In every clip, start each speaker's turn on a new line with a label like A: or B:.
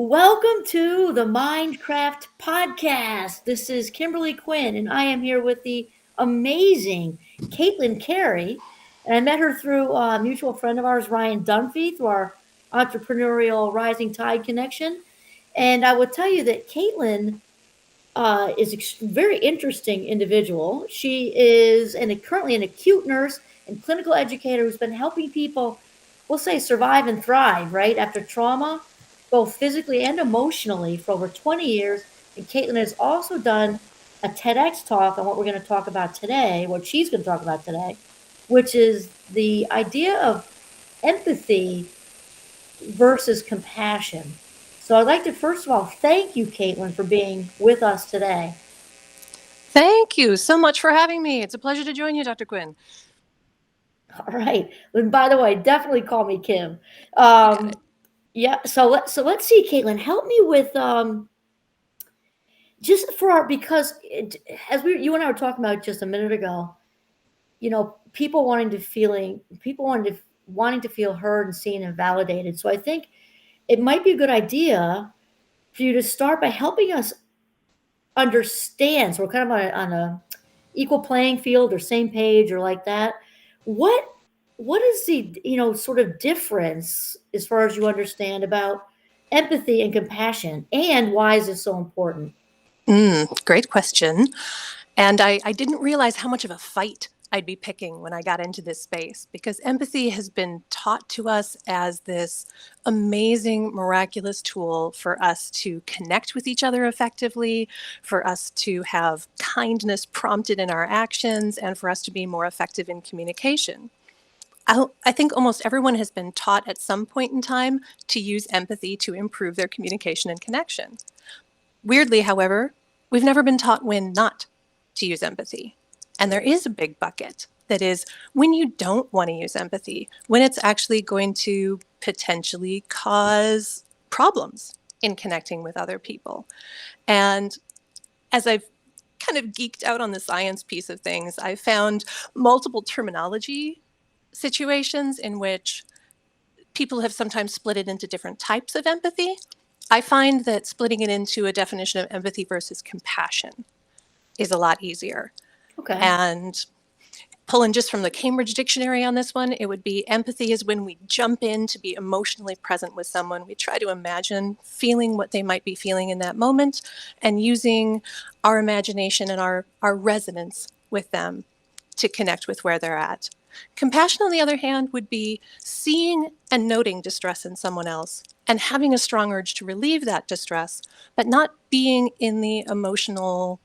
A: Welcome to the Mindcraft podcast. This is Kimberly Quinn, and I am here with the amazing Katelyn Carey. And I met her through a mutual friend of ours, Ryan Dunphy, through our entrepreneurial Rising Tide connection. And I would tell you that Katelyn is a very interesting individual. She is currently an acute nurse and clinical educator who's been helping people, we'll say, survive and thrive, right, after trauma, both physically and emotionally, for over 20 years. And Katelyn has also done a TEDx talk on what we're going to talk about today, what she's going to talk about today, which is the idea of empathy versus compassion. So I'd like to first of all thank you, Katelyn, for being with us today.
B: Thank you so much for having me. It's a pleasure to join you, Dr. Quinn.
A: All right. And by the way, definitely call me Kim.
B: You got it.
A: Yeah. So let's see, Katelyn, help me with just for our because as you and I were talking about just a minute ago, people wanting to feel heard and seen and validated. So I think it might be a good idea for you to start by helping us understand. So we're kind of on a equal playing field or same page or like that. What what is the sort of difference as far as you understand about empathy and compassion, and why is this so important?
B: Great question. And I didn't realize how much of a fight I'd be picking when I got into this space because empathy has been taught to us as this amazing, miraculous tool for us to connect with each other effectively, for us to have kindness prompted in our actions, and for us to be more effective in communication. I think almost everyone has been taught at some point in time to use empathy to improve their communication and connection. Weirdly, however, we've never been taught when not to use empathy. And there is a big bucket that is when you don't want to use empathy, when it's actually going to potentially cause problems in connecting with other people. And as I've kind of geeked out on the science piece of things, I found multiple terminology situations in which people have sometimes split it into different types of empathy. I find that splitting it into a definition of empathy versus compassion is a lot easier.
A: Okay.
B: And pulling just from the Cambridge Dictionary on this one, it would be empathy is when we jump in to be emotionally present with someone. We try to imagine feeling what they might be feeling in that moment and using our imagination and our resonance with them to connect with where they're at. Compassion, on the other hand, would be seeing and noting distress in someone else and having a strong urge to relieve that distress, but not being in the emotional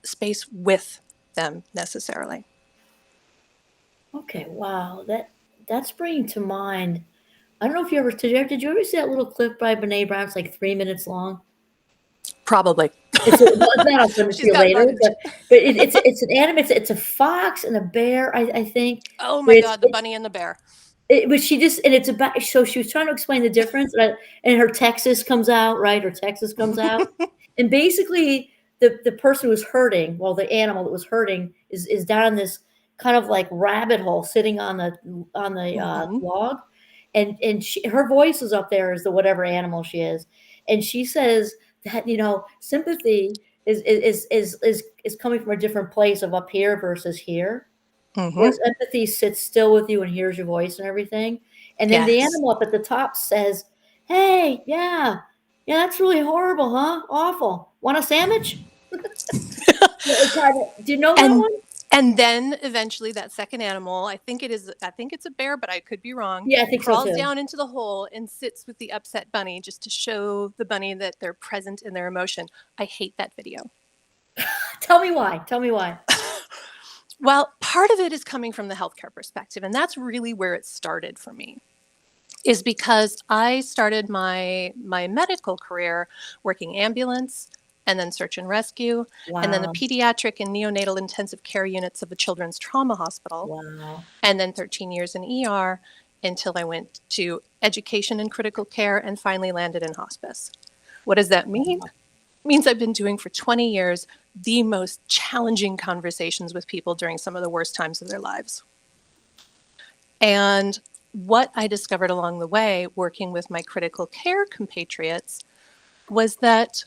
B: space with them necessarily.
A: Okay. Wow. That's bringing to mind. I don't know if you ever did you ever see that little clip by Brene Brown? It's like 3 minutes long.
B: Probably.
A: It's not. I'll send it to
B: She's
A: you
B: got
A: later.
B: footage.
A: But it's an animal. It's a fox and a bear. I think.
B: Oh
A: But
B: my
A: it's
B: God, the bunny and the bear.
A: but she just and it's about so she was trying to explain the difference, and her Texas comes out, right? Her Texas comes out, and basically the person who was hurting, well, the animal that was hurting is down in this kind of like rabbit hole, sitting on the
B: Mm-hmm.
A: log, and her voice is up there as the whatever animal she is, and she says that sympathy is coming from a different place of up here versus here.
B: Mm-hmm.
A: Whereas empathy sits still with you and hears your voice and everything. And then the
B: Yes.
A: animal up at the top says, "Hey, yeah, yeah, that's really horrible, huh? Awful. Want a sandwich?" Do you know that
B: And
A: one?
B: and then eventually that second animal, I think it's a bear, but I could be wrong,
A: Yeah, I think so
B: crawls
A: too.
B: down into the hole and sits with the upset bunny just to show the bunny that they're present in their emotion. I hate that video.
A: Tell me why. Tell me why.
B: Well, part of it is coming from the healthcare perspective, and that's really where it started for me. Is because I started my medical career working ambulance and then search and rescue and then the
A: Wow.
B: pediatric and neonatal intensive care units of the Children's Trauma Hospital
A: Wow.
B: and then 13 years in ER until I went to education and critical care and finally landed in hospice. What does that mean? It means I've been doing for 20 years the most challenging conversations with people during some of the worst times of their lives. And what I discovered along the way, working with my critical care compatriots, was that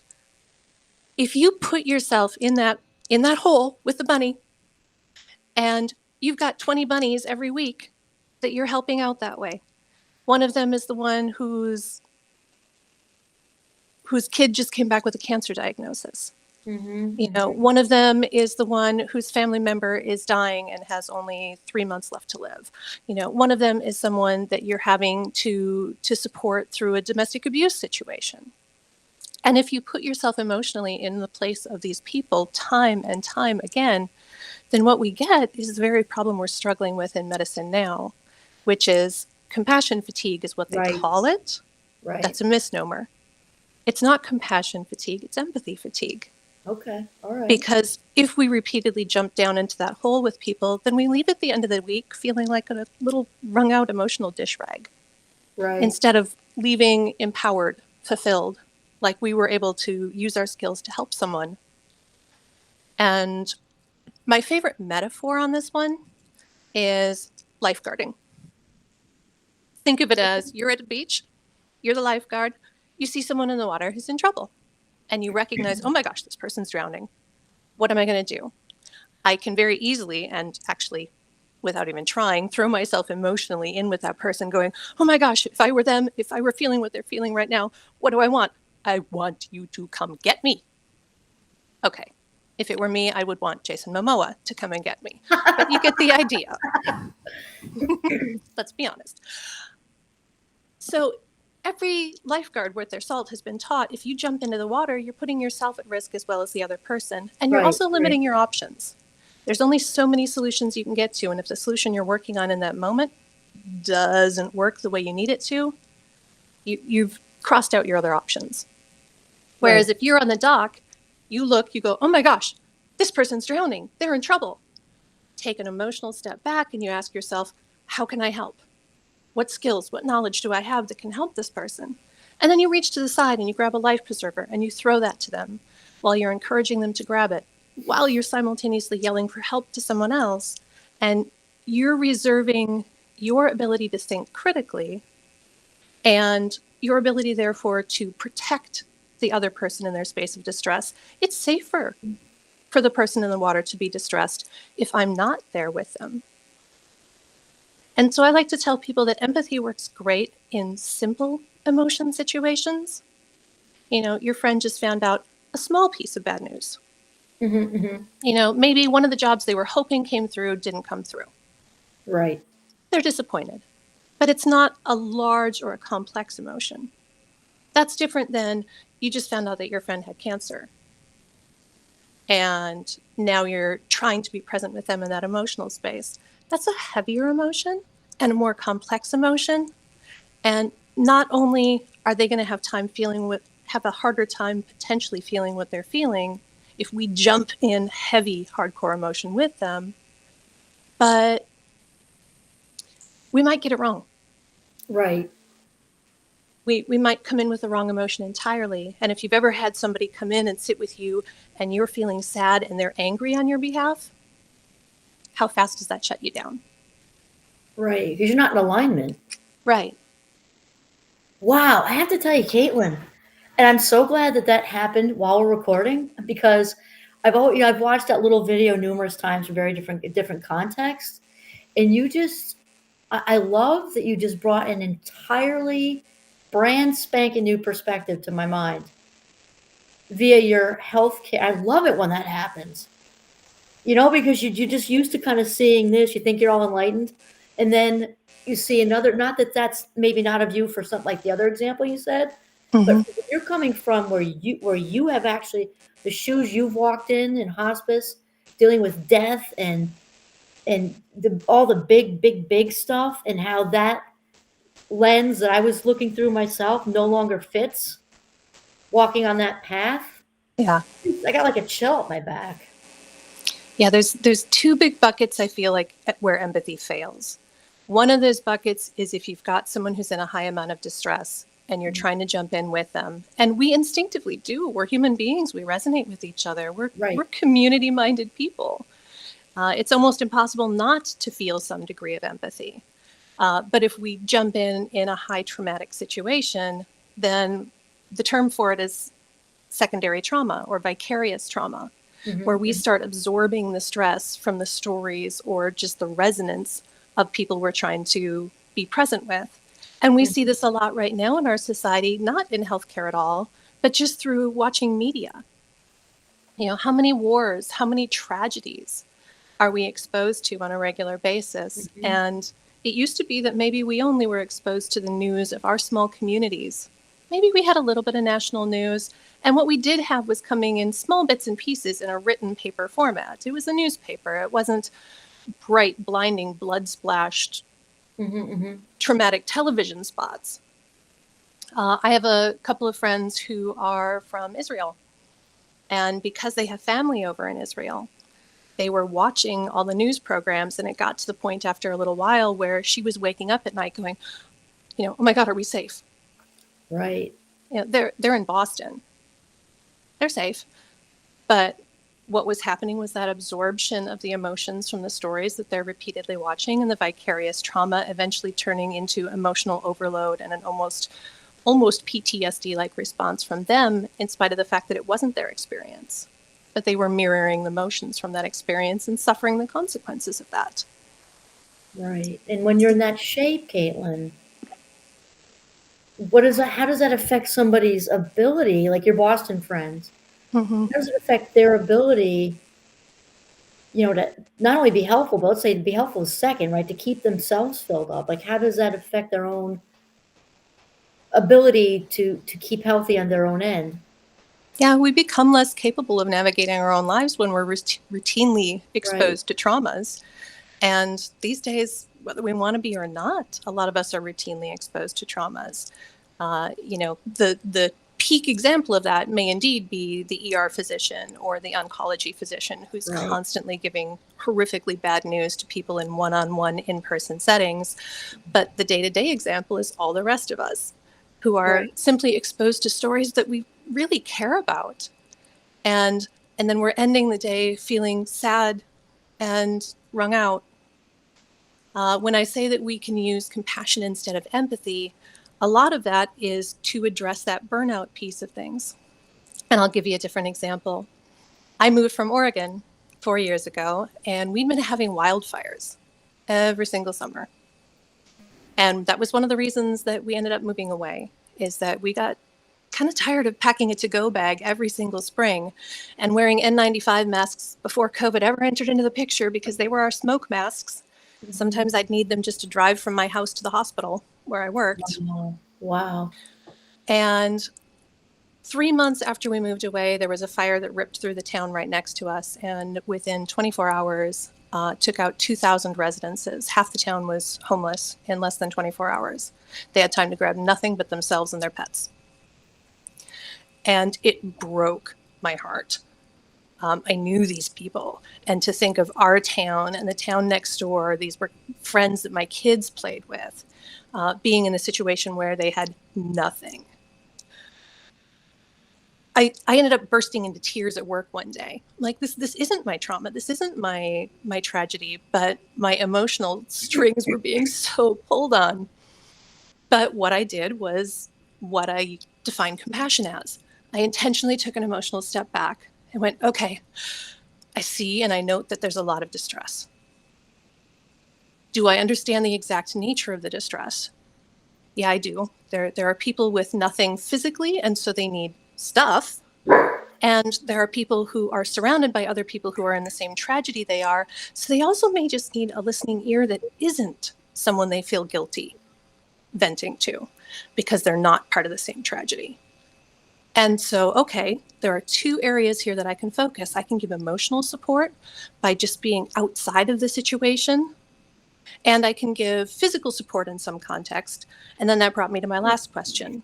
B: if you put yourself in that hole with the bunny, and you've got 20 bunnies every week that you're helping out that way. One of them is the one whose kid just came back with a cancer diagnosis. One of them is the one whose family member is dying and has only 3 months left to live. One of them is someone that you're having to support through a domestic abuse situation. And if you put yourself emotionally in the place of these people time and time again, then what we get is the very problem we're struggling with in medicine now, which is compassion fatigue is what they call it.
A: Right.
B: That's a misnomer. It's not compassion fatigue, it's empathy fatigue.
A: Okay, all right.
B: Because if we repeatedly jump down into that hole with people, then we leave at the end of the week feeling like a little wrung out emotional dish rag.
A: Right.
B: Instead of leaving empowered, fulfilled, like we were able to use our skills to help someone. And my favorite metaphor on this one is lifeguarding. Think of it as you're at a beach, you're the lifeguard, you see someone in the water who's in trouble, and you recognize, oh my gosh, this person's drowning. What am I going to do? I can very easily, and actually without even trying, throw myself emotionally in with that person going, oh my gosh, if I were them, if I were feeling what they're feeling right now, what do I want? I want you to come get me. Okay. If it were me, I would want Jason Momoa to come and get me. But you get the idea. Let's be honest. So every lifeguard worth their salt has been taught, if you jump into the water, you're putting yourself at risk as well as the other person. And you're also limiting your options. There's only so many solutions you can get to. And if the solution you're working on in that moment doesn't work the way you need it to, you've crossed out your other options. Whereas if you're on the dock, you look, you go, oh my gosh, this person's drowning. They're in trouble. Take an emotional step back and you ask yourself, how can I help? What skills, what knowledge do I have that can help this person? And then you reach to the side and you grab a life preserver and you throw that to them while you're encouraging them to grab it, while you're simultaneously yelling for help to someone else. And you're reserving your ability to think critically and your ability, therefore, to protect the other person in their space of distress. It's safer for the person in the water to be distressed if I'm not there with them. And so I like to tell people that empathy works great in simple emotion situations. Your friend just found out a small piece of bad news. Maybe one of the jobs they were hoping came through didn't come through.
A: Right.
B: They're disappointed. But it's not a large or a complex emotion. That's different than you just found out that your friend had cancer. And now you're trying to be present with them in that emotional space. That's a heavier emotion and a more complex emotion. And not only are they going to have a harder time potentially feeling what they're feeling if we jump in heavy, hardcore emotion with them, but we might get it wrong.
A: Right.
B: We might come in with the wrong emotion entirely. And if you've ever had somebody come in and sit with you and you're feeling sad and they're angry on your behalf, how fast does that shut you down?
A: Right, because you're not in alignment.
B: Right.
A: Wow, I have to tell you, Katelyn, and I'm so glad that happened while we're recording, because I've watched that little video numerous times from very different contexts, and I love that you just brought an entirely brand spanking new perspective to my mind via your healthcare. I love it when that happens, because you're just used to kind of seeing this. You think you're all enlightened, and then you see another. Not that that's maybe not a view for something like the other example you said, but you're coming from where you have actually the shoes you've walked in hospice, dealing with death and all the big stuff, and how that lens that I was looking through myself no longer fits walking on that path.
B: Yeah.
A: I got like a chill up my back.
B: Yeah, there's two big buckets I feel like where empathy fails. One of those buckets is if you've got someone who's in a high amount of distress and you're trying to jump in with them. And we instinctively do. We're human beings. We resonate with each other. We're community-minded people. It's almost impossible not to feel some degree of empathy. But if we jump in a high traumatic situation, then the term for it is secondary trauma or vicarious trauma, where we start absorbing the stress from the stories or just the resonance of people we're trying to be present with. And we see this a lot right now in our society, not in healthcare at all, but just through watching media. You know, how many wars, how many tragedies are we exposed to on a regular basis? And it used to be that maybe we only were exposed to the news of our small communities. Maybe we had a little bit of national news, and what we did have was coming in small bits and pieces in a written paper format. It was a newspaper. It wasn't bright, blinding, blood-splashed, traumatic television spots. I have a couple of friends who are from Israel, and because they have family over in Israel, they were watching all the news programs, and it got to the point after a little while where she was waking up at night going, you know, oh my God, are we safe?
A: Right.
B: You know, they're in Boston. They're safe. But what was happening was that absorption of the emotions from the stories that they're repeatedly watching, and the vicarious trauma eventually turning into emotional overload and an almost PTSD-like response from them, in spite of the fact that it wasn't their experience. But they were mirroring the emotions from that experience and suffering the consequences of that.
A: Right. And when you're in that shape, Katelyn, how does that affect somebody's ability, like your Boston friends? How does it affect their ability, to not only be helpful, but let's say to be helpful is second, right? To keep themselves filled up. Like, how does that affect their own ability to keep healthy on their own end?
B: Yeah, we become less capable of navigating our own lives when we're routinely exposed to traumas. And these days, whether we want to be or not, a lot of us are routinely exposed to traumas. The peak example of that may indeed be the ER physician or the oncology physician who's constantly giving horrifically bad news to people in one-on-one in-person settings. But the day-to-day example is all the rest of us who are simply exposed to stories that we really care about. And then we're ending the day feeling sad and wrung out. When I say that we can use compassion instead of empathy, a lot of that is to address that burnout piece of things. And I'll give you a different example. I moved from Oregon 4 years ago, and we'd been having wildfires every single summer. And that was one of the reasons that we ended up moving away, is that we got kind of tired of packing a to-go bag every single spring and wearing N95 masks before COVID ever entered into the picture, because they were our smoke masks. Sometimes I'd need them just to drive from my house to the hospital where I worked.
A: Wow.
B: And 3 months after we moved away, there was a fire that ripped through the town right next to us. And within 24 hours, took out 2,000 residences. Half the town was homeless in less than 24 hours. They had time to grab nothing but themselves and their pets. And it broke my heart. I knew these people, and to think of our town and the town next door, these were friends that my kids played with, being in a situation where they had nothing. I ended up bursting into tears at work one day. Like, this isn't my trauma. This isn't my tragedy, but my emotional strings were being so pulled on. But what I did was what I define compassion as. I intentionally took an emotional step back and went, okay, I see and I note that there's a lot of distress. Do I understand the exact nature of the distress? Yeah, I do. There are people with nothing physically, and so they need stuff. And there are people who are surrounded by other people who are in the same tragedy they are. So they also may just need a listening ear that isn't someone they feel guilty venting to, because they're not part of the same tragedy. And so, okay, there are two areas here that I can focus. I can give emotional support by just being outside of the situation, and I can give physical support in some context. And then that brought me to my last question.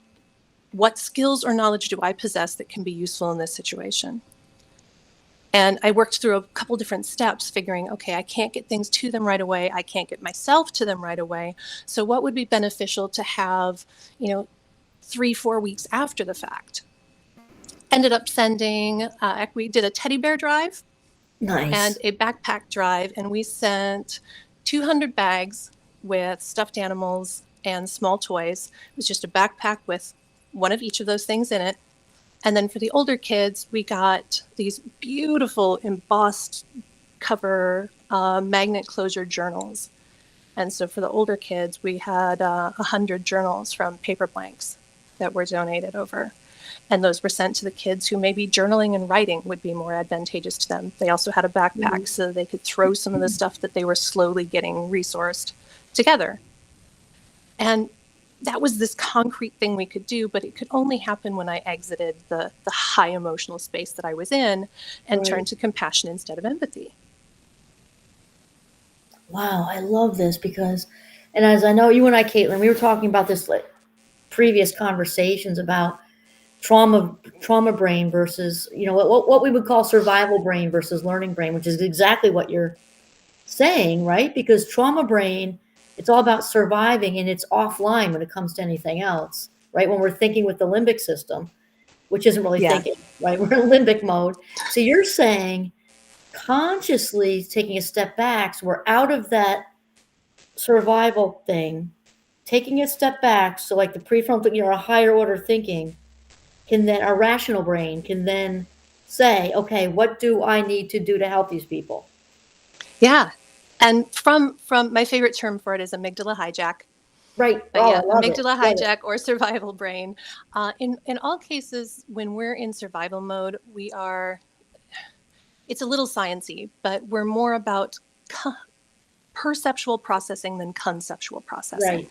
B: What skills or knowledge do I possess that can be useful in this situation? And I worked through a couple different steps, figuring, okay, I can't get things to them right away. I can't get myself to them right away. So what would be beneficial to have, 3-4 weeks after the fact? Ended up sending, we did a teddy bear drive.
A: Nice.
B: And a backpack drive, and we sent 200 bags with stuffed animals and small toys. It was just a backpack with one of each of those things in it. And then for the older kids, we got these beautiful embossed cover magnet closure journals. And so for the older kids, we had 100 journals from paper blanks that were donated over. And those were sent to the kids who maybe journaling and writing would be more advantageous to them. They also had a backpack so they could throw some of the stuff that they were slowly getting resourced together. And that was this concrete thing we could do, but it could only happen when I exited the high emotional space that I was in and turned to compassion instead of empathy.
A: Wow, I love this because, and as I know you and I, Katelyn, we were talking about this like previous conversations about trauma brain versus, what we would call survival brain versus learning brain, which is exactly what you're saying, right? Because trauma brain, it's all about surviving and it's offline when it comes to anything else, right? When we're thinking with the limbic system, which isn't really thinking, right? We're in limbic mode. So you're saying consciously taking a step back, so we're out of that survival thing, taking a step back, so like the prefrontal, a higher order thinking, can then, our rational brain can then say, okay, what do I need to do to help these people?
B: Yeah. And from my favorite term for it is amygdala hijack.
A: Right.
B: But
A: Oh,
B: yeah,
A: I love it.
B: amygdala
A: Love it.
B: hijack or survival brain. In all cases, when we're in survival mode, it's a little sciencey, but we're more about perceptual processing than conceptual processing.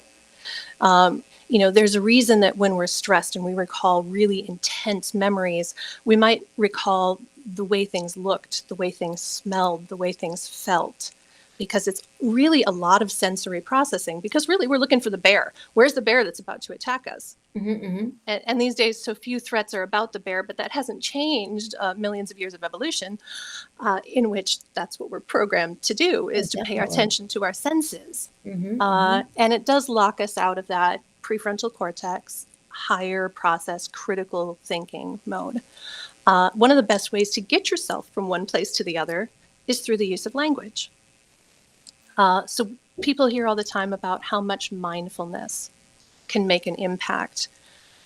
A: Right.
B: There's a reason that when we're stressed and we recall really intense memories, we might recall the way things looked, the way things smelled, the way things felt, because it's really a lot of sensory processing, because really we're looking for the bear. Where's the bear that's about to attack us? And these days, so few threats are about the bear, but that hasn't changed millions of years of evolution, in which that's what we're programmed to do, is to pay attention to our senses. And it does lock us out of that prefrontal cortex, higher process, critical thinking mode. One of the best ways to get yourself from one place to the other is through the use of language. So people hear all the time about how much mindfulness can make an impact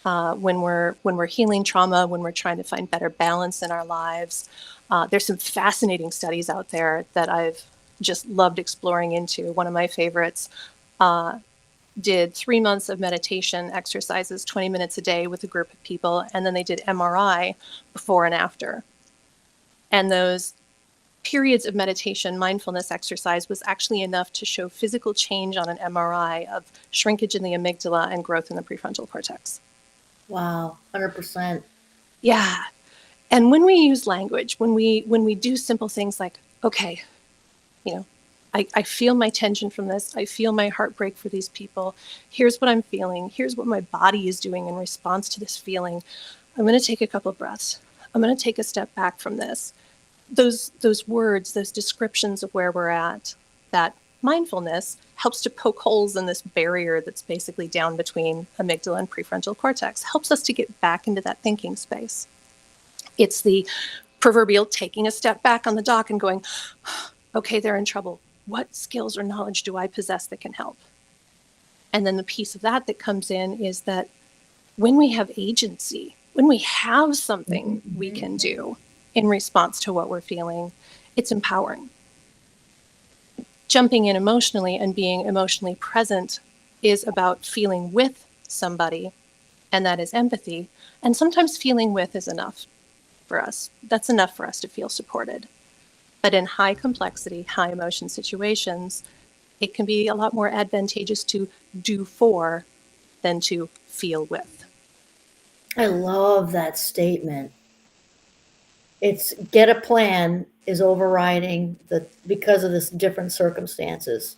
B: when we're healing trauma, when we're trying to find better balance in our lives. There's some fascinating studies out there that I've just loved exploring into. One of my favorites did 3 months of meditation exercises, 20 minutes a day with a group of people, and then they did MRI before and after. And those periods of meditation, mindfulness exercise was actually enough to show physical change on an MRI of shrinkage in the amygdala and growth in the prefrontal cortex.
A: Wow, 100%.
B: Yeah. And when we use language, when we do simple things like, okay, I feel my tension from this. I feel my heartbreak for these people. Here's what I'm feeling. Here's what my body is doing in response to this feeling. I'm going to take a couple of breaths. I'm going to take a step back from this. Those words, those descriptions of where we're at, that mindfulness helps to poke holes in this barrier that's basically down between amygdala and prefrontal cortex, helps us to get back into that thinking space. It's the proverbial taking a step back on the dock and going, okay, they're in trouble. What skills or knowledge do I possess that can help? And then the piece of that comes in is that when we have agency, when we have something we can do in response to what we're feeling, it's empowering. Jumping in emotionally and being emotionally present is about feeling with somebody, and that is empathy. And sometimes feeling with is enough for us. That's enough for us to feel supported. But in high complexity, high emotion situations, it can be a lot more advantageous to do for than to feel with.
A: I love that statement. It's get a plan is overriding because of this different circumstances.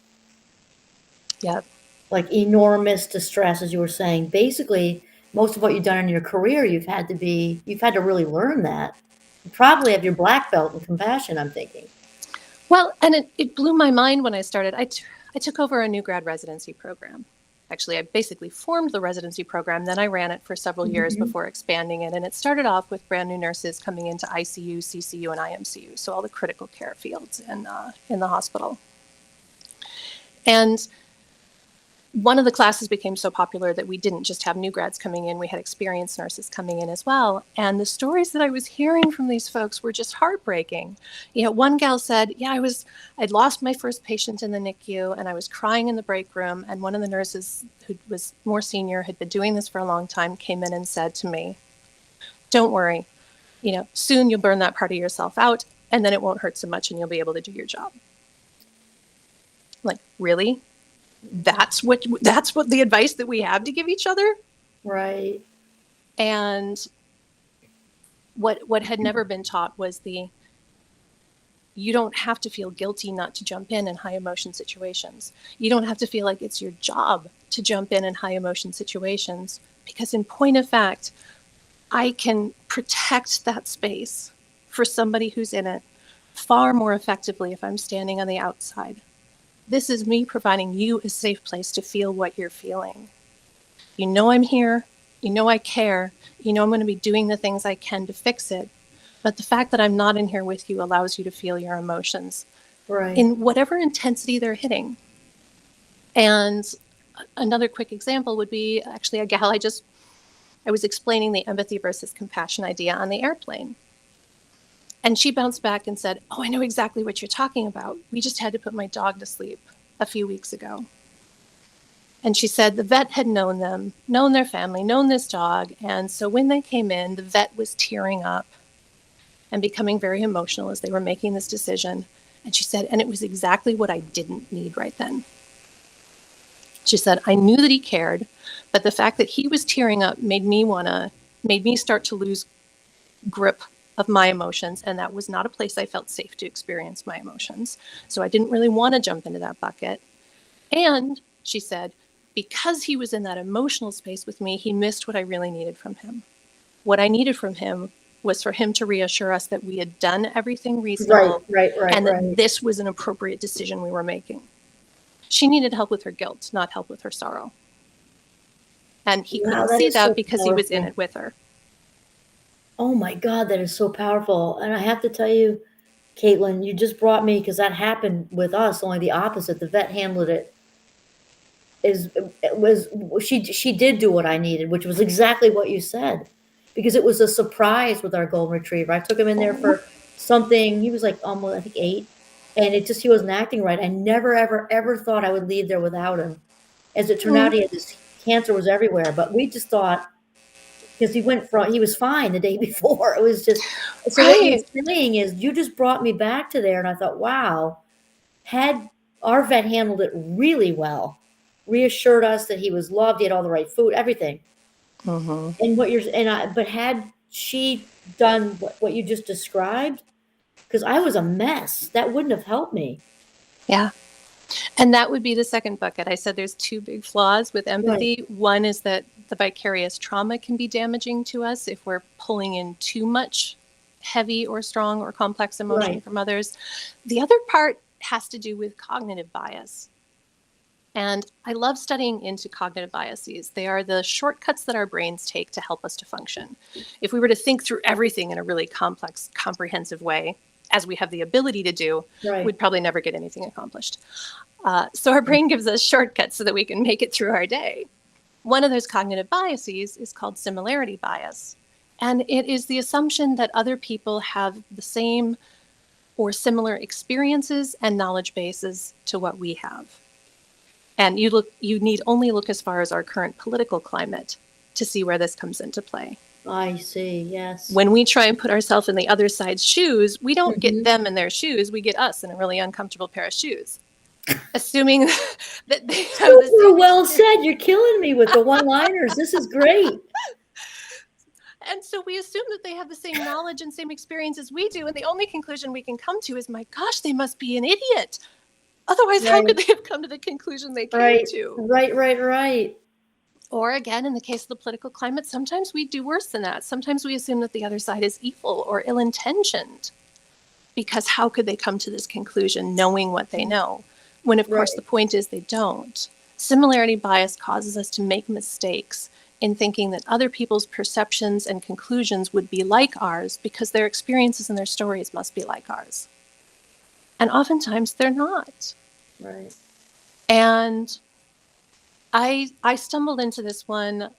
B: Yeah.
A: Like enormous distress, as you were saying. Basically, most of what you've done in your career, you've had to really learn that. You probably have your black belt in compassion, I'm thinking.
B: Well, and it blew my mind when I started. I took over a new grad residency program. Actually, I basically formed the residency program, then I ran it for several years before expanding it. And it started off with brand new nurses coming into ICU, CCU, and IMCU, so all the critical care fields in the hospital. And one of the classes became so popular that we didn't just have new grads coming in, we had experienced nurses coming in as well. And the stories that I was hearing from these folks were just heartbreaking. One gal said, yeah, I'd lost my first patient in the NICU and I was crying in the break room. And one of the nurses who was more senior, had been doing this for a long time, came in and said to me, don't worry, soon you'll burn that part of yourself out and then it won't hurt so much and you'll be able to do your job. Like, really? That's what the advice that we have to give each other?
A: Right.
B: And what had never been taught was you don't have to feel guilty not to jump in high emotion situations. You don't have to feel like it's your job to jump in high emotion situations, because in point of fact, I can protect that space for somebody who's in it far more effectively if I'm standing on the outside. This is me providing you a safe place to feel what you're feeling. I'm here. I care. I'm going to be doing the things I can to fix it. But the fact that I'm not in here with you allows you to feel your emotions in whatever intensity they're hitting. And another quick example would be actually a gal I was explaining the empathy versus compassion idea on the airplane. And she bounced back and said, oh, I know exactly what you're talking about. We just had to put my dog to sleep a few weeks ago. And she said the vet had known them, known their family, known this dog. And so when they came in, the vet was tearing up and becoming very emotional as they were making this decision. And she said, and it was exactly what I didn't need right then. She said, I knew that he cared, but the fact that he was tearing up made me start to lose grip of my emotions, and that was not a place I felt safe to experience my emotions. So I didn't really want to jump into that bucket. And she said, because he was in that emotional space with me, he missed what I really needed from him. What I needed from him was for him to reassure us that we had done everything reasonable, and that this was an appropriate decision we were making. She needed help with her guilt, not help with her sorrow. And he couldn't see that because he was in it with her.
A: Oh my God, that is so powerful. And I have to tell you, Katelyn, you just brought me, because that happened with us, only the opposite. The vet handled it. She did do what I needed, which was exactly what you said, because it was a surprise with our golden retriever. I took him in there for something. He was like almost, I think, 8, and he wasn't acting right. I never, ever, ever thought I would leave there without him. As it turned out, this cancer was everywhere, but we just thought, because he was fine the day before. It was just, so what you're saying is, you just brought me back to there, and I thought, wow, had our vet handled it really well, reassured us that he was loved, he had all the right food, everything. And but had she done what you just described, because I was a mess, that wouldn't have helped me.
B: Yeah. And that would be the second bucket. I said there's 2 big flaws with empathy. One is that the vicarious trauma can be damaging to us if we're pulling in too much heavy or strong or complex emotion from others. The other part has to do with cognitive bias. And I love studying into cognitive biases. They are the shortcuts that our brains take to help us to function. If we were to think through everything in a really complex, comprehensive way, as we have the ability to do, we'd probably never get anything accomplished. So our brain gives us shortcuts so that we can make it through our day. One of those cognitive biases is called similarity bias. And it is the assumption that other people have the same or similar experiences and knowledge bases to what we have. And you need only look as far as our current political climate to see where this comes into play.
A: I see, yes.
B: When we try and put ourselves in the other side's shoes, we don't get them in their shoes, we get us in a really uncomfortable pair of shoes. Assuming that they have the same
A: well said. You're killing me with the one-liners. This is great.
B: And so we assume that they have the same knowledge and same experience as we do, and the only conclusion we can come to is, my gosh, they must be an idiot. Otherwise, how could they have come to the conclusion they came to?
A: Right.
B: Or again, in the case of the political climate, sometimes we do worse than that. Sometimes we assume that the other side is evil or ill-intentioned, because how could they come to this conclusion knowing what they know? When, of course, the point is they don't. Similarity bias causes us to make mistakes in thinking that other people's perceptions and conclusions would be like ours because their experiences and their stories must be like ours. And oftentimes they're not.
A: Right.
B: And I stumbled into this one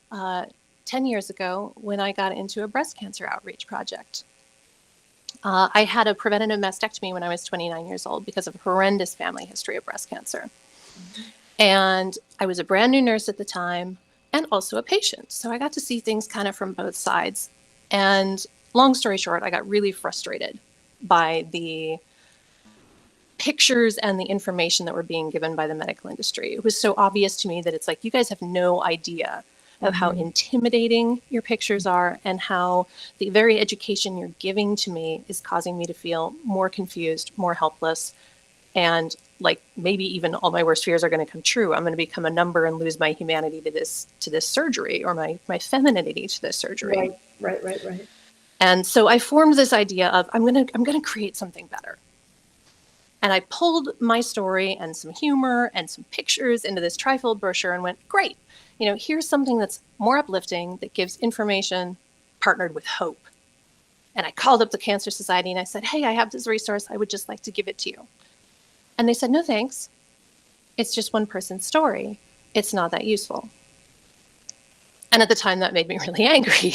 B: 10 years ago when I got into a breast cancer outreach project. I had a preventative mastectomy when I was 29 years old because of a horrendous family history of breast cancer. And I was a brand new nurse at the time and also a patient. So I got to see things kind of from both sides. And long story short, I got really frustrated by the pictures and the information that were being given by the medical industry. It was so obvious to me that it's like, you guys have no idea of how intimidating your pictures are and how the very education you're giving to me is causing me to feel more confused, more helpless, and like maybe even all my worst fears are going to come true. I'm going to become a number and lose my humanity to this surgery, or my femininity to this surgery.
A: Right.
B: And so I formed this idea of I'm going to create something better. And I pulled my story and some humor and some pictures into this trifold brochure and went, great, here's something that's more uplifting, that gives information partnered with hope. And I called up the Cancer Society and I said, hey, I have this resource. I would just like to give it to you. And they said, no, thanks. It's just one person's story. It's not that useful. And at the time, that made me really angry.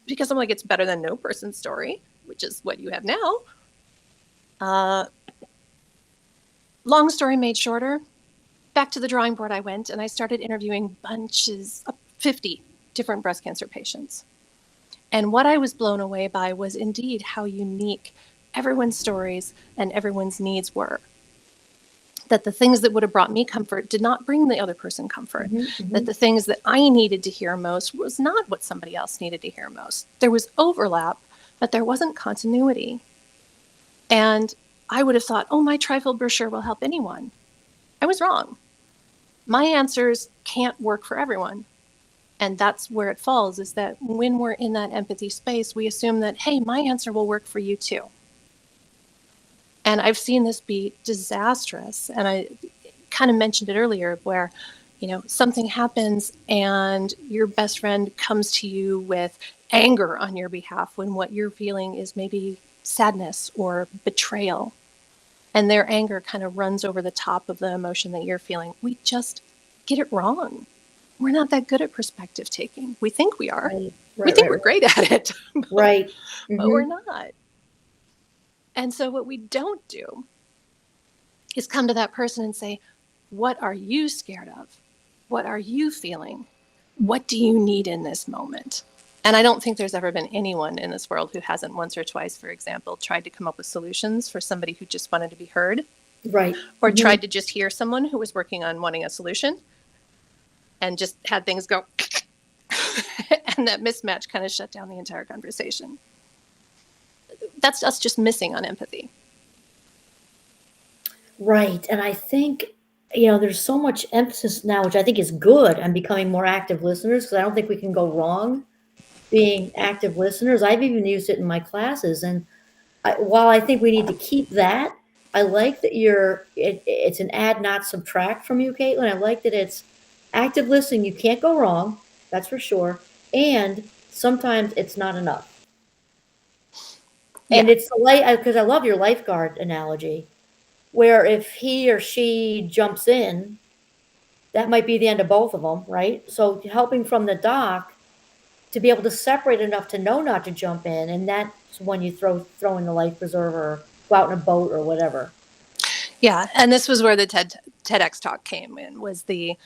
B: Because I'm like, it's better than no person's story, which is what you have now. Long story made shorter, back to the drawing board I went, and I started interviewing bunches of 50 different breast cancer patients. And what I was blown away by was indeed how unique everyone's stories and everyone's needs were. That the things that would have brought me comfort did not bring the other person comfort. That the things that I needed to hear most was not what somebody else needed to hear most. There was overlap, but there wasn't continuity. And I would have thought, oh, my trifold brochure will help anyone. I was wrong. My answers can't work for everyone. And that's where it falls, is that when we're in that empathy space, we assume that, hey, my answer will work for you too. And I've seen this be disastrous. And I kind of mentioned it earlier, where, something happens and your best friend comes to you with anger on your behalf when what you're feeling is maybe sadness or betrayal. And their anger kind of runs over the top of the emotion that you're feeling. We just get it wrong. We're not that good at perspective taking. We think we are. We think we're great at it. But we're not. And so what we don't do is come to that person and say, what are you scared of? What are you feeling? What do you need in this moment? And I don't think there's ever been anyone in this world who hasn't once or twice, for example, tried to come up with solutions for somebody who just wanted to be heard.
A: Right.
B: Or tried to just hear someone who was working on wanting a solution and just had things go and that mismatch kind of shut down the entire conversation. That's us just missing on empathy.
A: Right. And I think, there's so much emphasis now, which I think is good, on becoming more active listeners, because I don't think we can go wrong being active listeners. I've even used it in my classes. And while I think we need to keep that, I like that it's an add, not subtract from you, Katelyn. I like that it's active listening. You can't go wrong. That's for sure. And sometimes it's not enough. And it's because I love your lifeguard analogy, where if he or she jumps in, that might be the end of both of them, right? So helping from the dock to be able to separate enough to know not to jump in, and that's when you throw in the life preserver or go out in a boat or whatever.
B: Yeah, and this was where the TEDx talk came in, was the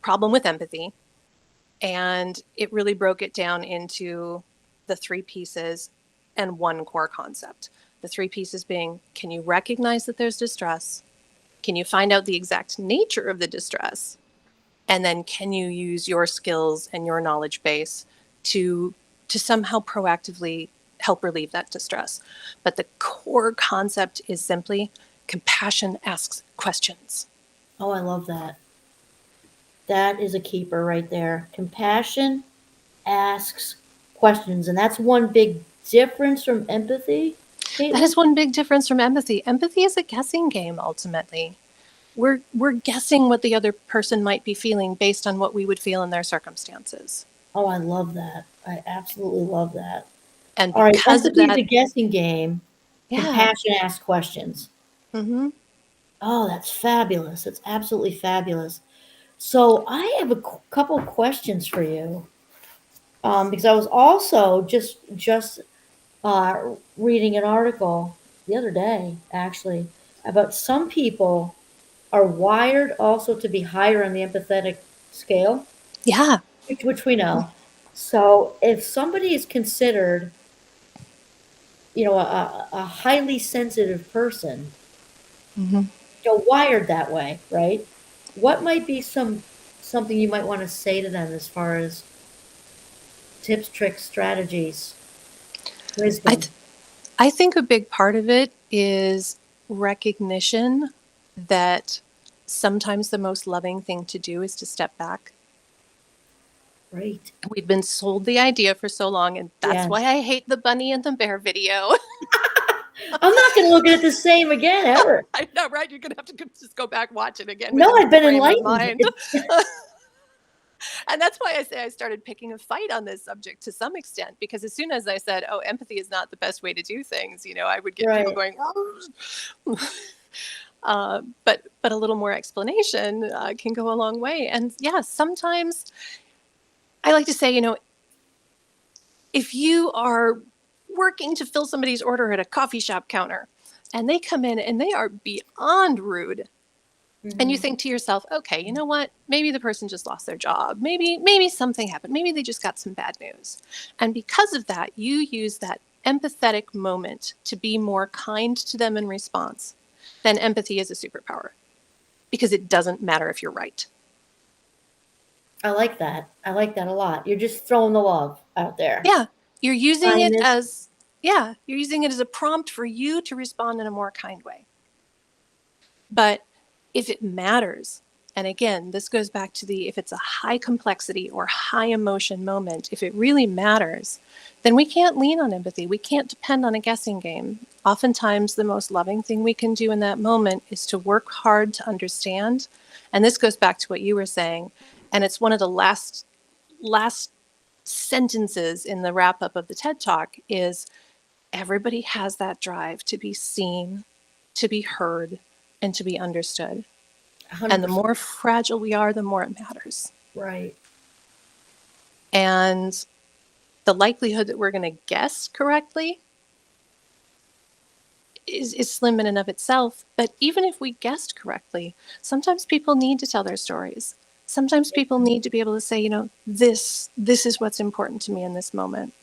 B: problem with empathy. And it really broke it down into the three pieces and one core concept. The three pieces being, can you recognize that there's distress? Can you find out the exact nature of the distress? And then can you use your skills and your knowledge base to somehow proactively help relieve that distress? But the core concept is simply compassion asks questions.
A: Oh, I love that. That is a keeper right there. Compassion asks questions. And that's one big difference from empathy. Katelyn?
B: That is one big difference from empathy. Empathy is a guessing game, ultimately. We're guessing what the other person might be feeling based on what we would feel in their circumstances.
A: Oh, I love that. I absolutely love that.
B: And
A: All right,
B: because of
A: empathy is
B: that,
A: a guessing game.
B: yeah.
A: Compassion asks questions.
B: Mm-hmm.
A: Oh, that's fabulous. It's absolutely fabulous. So I have a couple questions for you, because I was also just reading an article the other day, actually, about some people are wired also to be higher on the empathetic scale,
B: Yeah.
A: which we know. So if somebody is considered, a highly sensitive person,
B: Mhm.
A: wired that way, right? What might be something you might want to say to them as far as tips, tricks, strategies,
B: I
A: wisdom?
B: th- I think a big part of it is recognition that sometimes the most loving thing to do is to step back.
A: Right.
B: We've been sold the idea for so long, and that's why
A: Yes.
B: I hate the bunny and the bear video.
A: I'm not going to look at it the same again ever.
B: I know, right? You're going to have to just go back, watch it again with
A: No,
B: a new
A: I've been
B: frame of
A: enlightened.
B: mind. And that's why I say I started picking a fight on this subject to some extent, because as soon as I said, oh, empathy is not the best way to do things, I would get people
A: Right.
B: going, but a little more explanation can go a long way. And yeah, sometimes I like to say, if you are working to fill somebody's order at a coffee shop counter and they come in and they are beyond rude, and you
A: Hmm.
B: think to yourself, okay, you know what? Maybe the person just lost their job. Maybe something happened. Maybe they just got some bad news. And because of that, you use that empathetic moment to be more kind to them in response. Then empathy is a superpower because it doesn't matter if you're right.
A: I like that. I like that a lot. You're just throwing the love out there.
B: Yeah, you're using it
A: Kindness.
B: as you're using it as a prompt for you to respond in a more kind way. But if it matters, and again, this goes back to if it's a high complexity or high emotion moment, if it really matters, then we can't lean on empathy. We can't depend on a guessing game. Oftentimes, the most loving thing we can do in that moment is to work hard to understand. And this goes back to what you were saying. And it's one of the last sentences in the wrap up of the TED Talk is everybody has that drive to be seen, to be heard, and to be understood. And the
A: 100%.
B: more fragile we are, the more it matters.
A: Right.
B: And the likelihood that we're going to guess correctly is slim in and of itself. But even if we guessed correctly, sometimes people need to tell their stories. Sometimes people need to be able to say, this is what's important to me in this moment.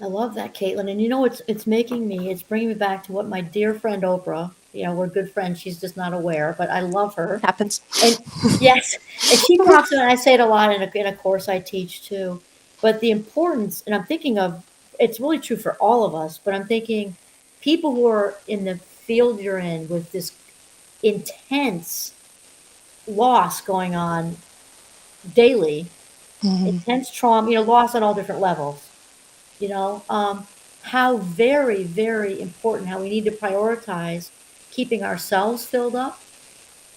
A: I love that, Caitlin. And it's bringing me back to what my dear friend Oprah, we're good friends. She's just not aware, but I love her.
B: Happens.
A: And yes, and she talks about, I say it a lot in a course I teach too, but the importance, and I'm thinking of, it's really true for all of us, but I'm thinking people who are in the field you're in with this intense loss going on daily,
B: Mm-hmm.
A: intense trauma, loss on all different levels, you know, um, how very, very important, how we need to prioritize keeping ourselves filled up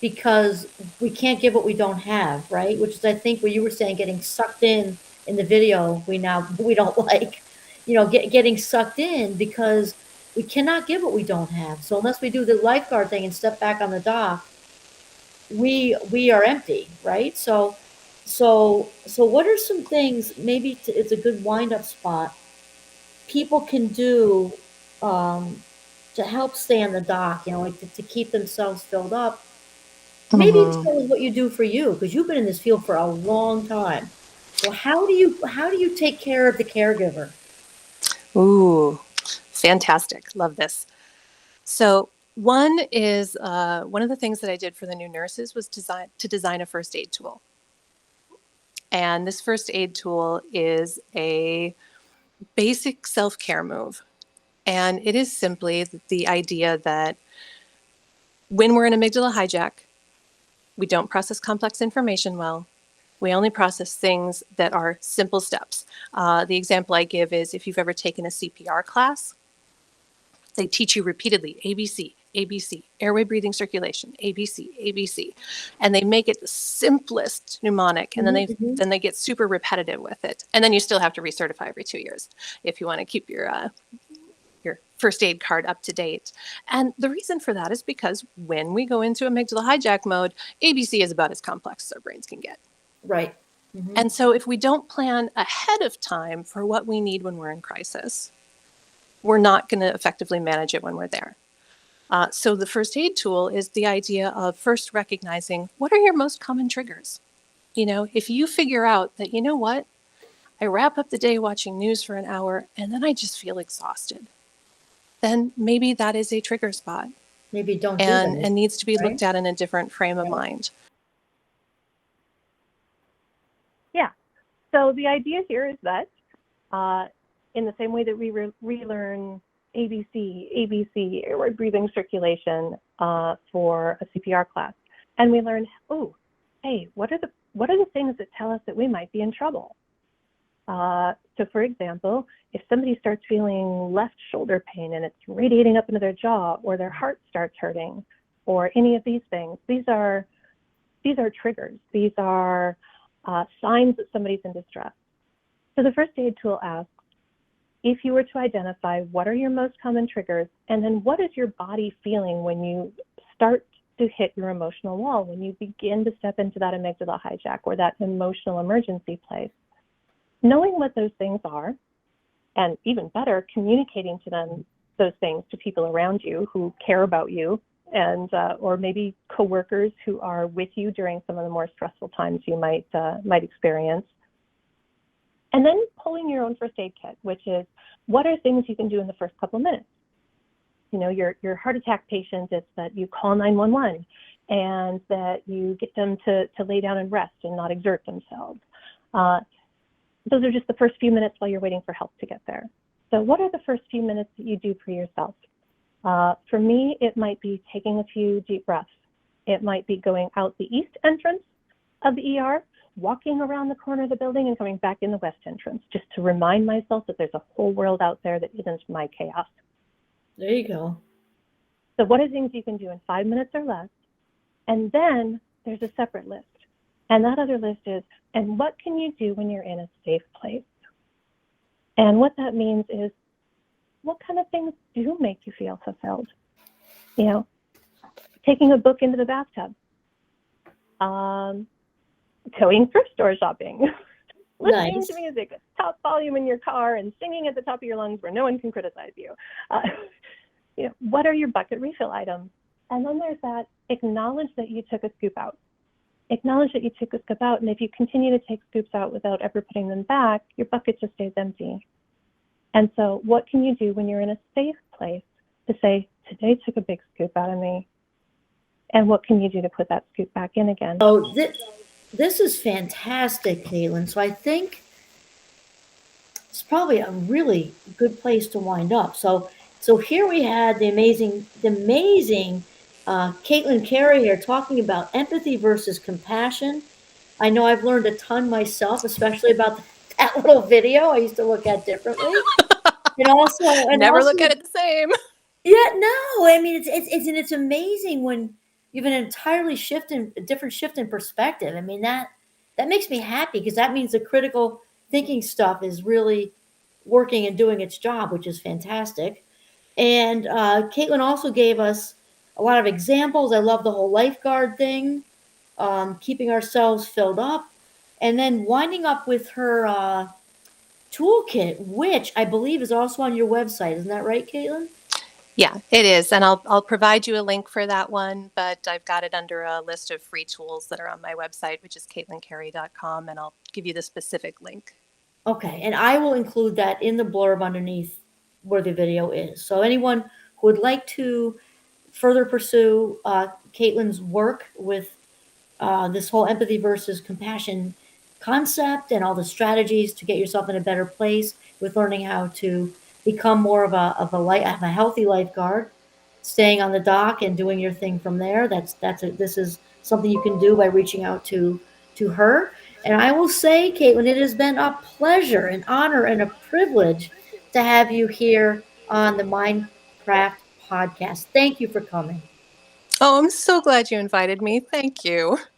A: because we can't give what we don't have, right? Which is, I think, what you were saying, getting sucked in the video we don't like, getting sucked in because we cannot give what we don't have. So unless we do the lifeguard thing and step back on the dock, we are empty, right? So what are some things? Maybe it's a good wind up spot people can do um, to help stay on the dock. Like to keep themselves filled up. Maybe it's
B: Mm-hmm.
A: what you do for you because you've been in this field for a long time. So how do you take care of the caregiver?
B: Ooh, fantastic. Love this. So one is one of the things that I did for the new nurses was to design a first aid tool. And this first aid tool is a basic self-care move. And it is simply the idea that when we're in amygdala hijack, we don't process complex information well. We only process things that are simple steps. The example I give is if you've ever taken a CPR class, they teach you repeatedly ABC, ABC, airway breathing circulation, ABC, ABC, and they make it the simplest mnemonic, and then
A: Mhm,
B: they
A: mhm.
B: then they get super repetitive with it, and then you still have to recertify every 2 years if you want to keep your your first aid card up to date. And the reason for that is because when we go into amygdala hijack mode, ABC is about as complex as our brains can get.
A: Right. Mm-hmm.
B: And so if we don't plan ahead of time for what we need when we're in crisis, we're not going to effectively manage it when we're there. So the first aid tool is the idea of first recognizing what are your most common triggers. If you figure out that, you know what, I wrap up the day watching news for an hour and then I just feel exhausted, then maybe that is a trigger spot
A: Maybe don't do
B: and
A: that.
B: needs to be
A: Right?
B: looked at in a different frame of mind.
C: Yeah. So the idea here is that in the same way that we relearn ABC, airway breathing circulation for a CPR class, and we learn, oh, hey, what are the things that tell us that we might be in trouble? So for example, if somebody starts feeling left shoulder pain and it's radiating up into their jaw, or their heart starts hurting, or any of these things, these are triggers. These are signs that somebody's in distress. So the first aid tool asks, if you were to identify what are your most common triggers, and then what is your body feeling when you start to hit your emotional wall, when you begin to step into that amygdala hijack or that emotional emergency place. Knowing what those things are, and even better, communicating to them those things to people around you who care about you, and or maybe coworkers who are with you during some of the more stressful times you might experience. And then pulling your own first aid kit, which is what are things you can do in the first couple of minutes. Your heart attack patient, it's that you call 911 and that you get them to lay down and rest and not exert themselves. Those are just the first few minutes while you're waiting for help to get there. So what are the first few minutes that you do for yourself? For me, it might be taking a few deep breaths. It might be going out the east entrance of the ER, walking around the corner of the building and coming back in the west entrance, just to remind myself that there's a whole world out there that isn't my chaos.
A: There you go.
C: So what are things you can do in 5 minutes or less? And then there's a separate list. And that other list is, and what can you do when you're in a safe place? And what that means is, what kind of things do make you feel fulfilled? Taking a book into the bathtub, going thrift store shopping, listening
A: Nice.
C: to music at top volume in your car and singing at the top of your lungs where no one can criticize you. What are your bucket refill items? And then there's that, acknowledge that you took a scoop out. Acknowledge that you took a scoop out, and if you continue to take scoops out without ever putting them back, your bucket just stays empty. And so what can you do when you're in a safe place to say, today took a big scoop out of me, and what can you do to put that scoop back in again?
A: Oh, this is fantastic, Katelyn. So I think it's probably a really good place to wind up. So here we had the amazing Katelyn Carey here talking about empathy versus compassion. I know I've learned a ton myself, especially about that little video I used to look at differently.
B: Never look at it the same.
A: Yeah, no, I mean it's amazing when you have an entirely different shift in perspective. I mean that makes me happy because that means the critical thinking stuff is really working and doing its job, which is fantastic. And Katelyn also gave us a lot of examples. I love the whole lifeguard thing, keeping ourselves filled up, and then winding up with her toolkit, which I believe is also on your website. Isn't that right, Katelyn?
B: Yeah, it is. And I'll provide you a link for that one, but I've got it under a list of free tools that are on my website, which is katelyncarey.com, and I'll give you the specific link.
A: Okay, and I will include that in the blurb underneath where the video is. So anyone who would like to further pursue Katelyn's work with this whole empathy versus compassion concept and all the strategies to get yourself in a better place with learning how to become more of a healthy lifeguard, staying on the dock and doing your thing from there. This is something you can do by reaching out to her. And I will say, Katelyn, it has been a pleasure, an honor, and a privilege to have you here on the Mindcraft podcast. Thank you for coming.
B: Oh, I'm so glad you invited me. Thank you.